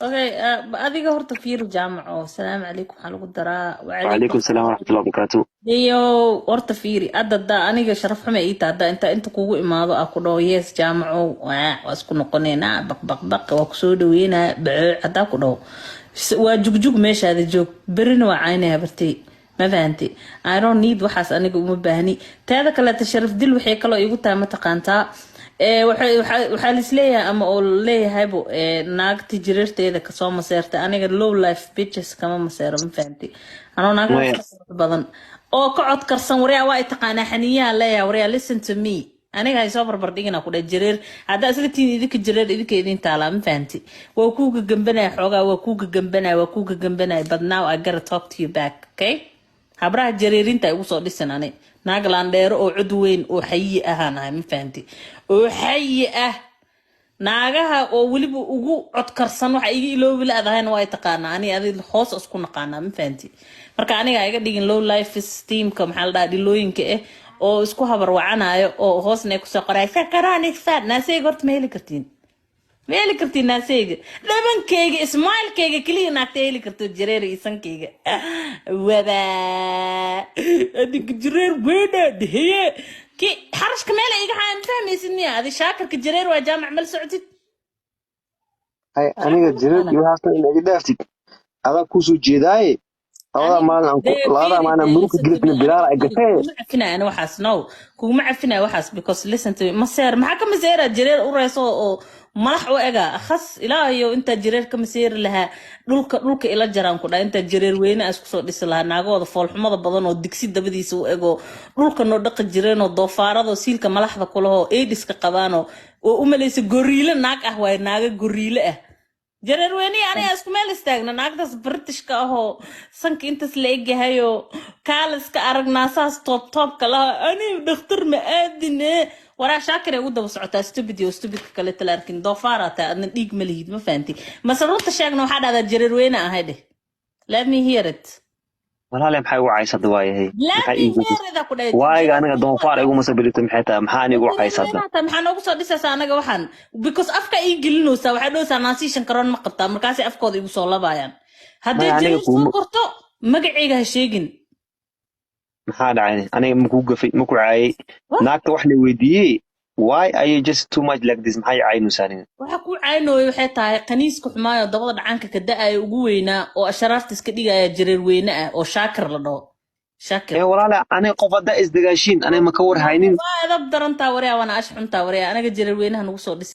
اوكي adiga horta fiir jaamaco salaamu calaykum waxaa lagu daraa وعليكم wacalaykum السلام ورحمة الله وبركاته. iyo horta fiiri adda aniga sharaf xume ii taada inta kugu imaado aa ku dhaho yes jaamaco waa isku noqoneynaa baq waa kusoo dhaweynaa bacooc haddaa ku dhaho waa jugjug meeshaada joog berina waa caynaya bartay ma fahanti I don't need waxaas aniga uma baahni taada kaleeta sharaf dil waxay kaloo igu tahay mataqaantaa waxaa lisleeyahay ama oo leeyahaybo naagti jireerteeda kasoo maseertay aniga low life bitches kama maseero ma fahanti anoo naagaas badan oo ka cod karsan waryaa waa taqaanaa xaniyaha leeyahay waryaa listen to me aniga hay soo barbar dhigina ku dhahay jireer hadda isla tiin idinka jireer idinka idin taala ma fahanti waa ku gagambanay xogaa waa ku gagambanay but now I gotta talk to you back okay habraha jareerinta ay ugu soo dhisan ani naag laandheero oo cod weyn oo xayi ahaanahay ma fahanti oo xayi ah naagaha oo waliba ugu cod karsan waxa iga iloobi laadahayna waa taqaanaa ani adil hoos isku naqaanaa ma fahanti marka aniga iga dhigin low life esteem ka maxaa la dhahaa dhilooyinka oo isku habar wacanayo oo hoosna ku soo qoray sakaraan ifad naasay horta ma heli kartiin مالك كرتي ناسيج لمن كيج اسماعيل كيج كلي نعتيلي كرتو جرير إنسان كيج وذا هذيك جرير وين ده هي كي حرش كمال إيجا عم فهم يسني هذا شاكر كجرير وجامع عمل سعودي هاي أنا جريت يوحنا إن أجدافتي هذا كوسو جداي هذا ما أنا ملوك جريت من بلاد أجتاه معفنا أنا وحاس نو كو معفنا وحاس because listen to ما سير ما حكم سير جرير ورئيسه ملح وإجا أخص إلهي وأنت جرير كم سير لها دولك إلى جرام كذا أنت جرير وين أسكت لسه لها ناقو ضفال حمض بدن ودكسي دبدي سو إجو دولك نودق جرير والضفارة وسيل كملح ذا كله إيديس كقبانو وأمليس غوريلا ناق أهواي ناق غوريلا جرير ويني أنا أسكمل استغنا ناق داس برتش كأهو سنك أنت سليجي هيو كالس كأرق ناساس توب كلا أنا دكتور مقادنة ورا شاكر يقول ده وسعته استبدي كلا تلاركن ضفارة أن ديك مليد ما فهمتي مثلا روت شاكنا واحد هذا جرير وينه هذا let me hear it ولا لهم حي وعي صد واي هي let me hear it أقول واي أنا ضفار يقول مسبلت محيطة محاني وعي صد محن أقول صدق سأنا جوحن because أفكا يجيل نوسا واحد نوسا ناسي شنكران مقطع مركاسي أفكا يقول صلا بايان هذا جرير سكرته مقعيها شيء محاد عيني أنا مكو عاي ناك وحلي ويدي why are you just too much like this محي عينو سانين waxa ku cayno waxay tahay qaniisku xumaayo dabada dhacanka ka da'ay ugu weynaa oo asharaafta iska dhigaya jireer weyna ah oo shaakir la dhaho shaakir walaala ani qofada isdagaashin ani ma ka war haynin waa edab darantaa waryaa wana ash xuntaa waryaa anaga jireer weynaha nagu soo dhis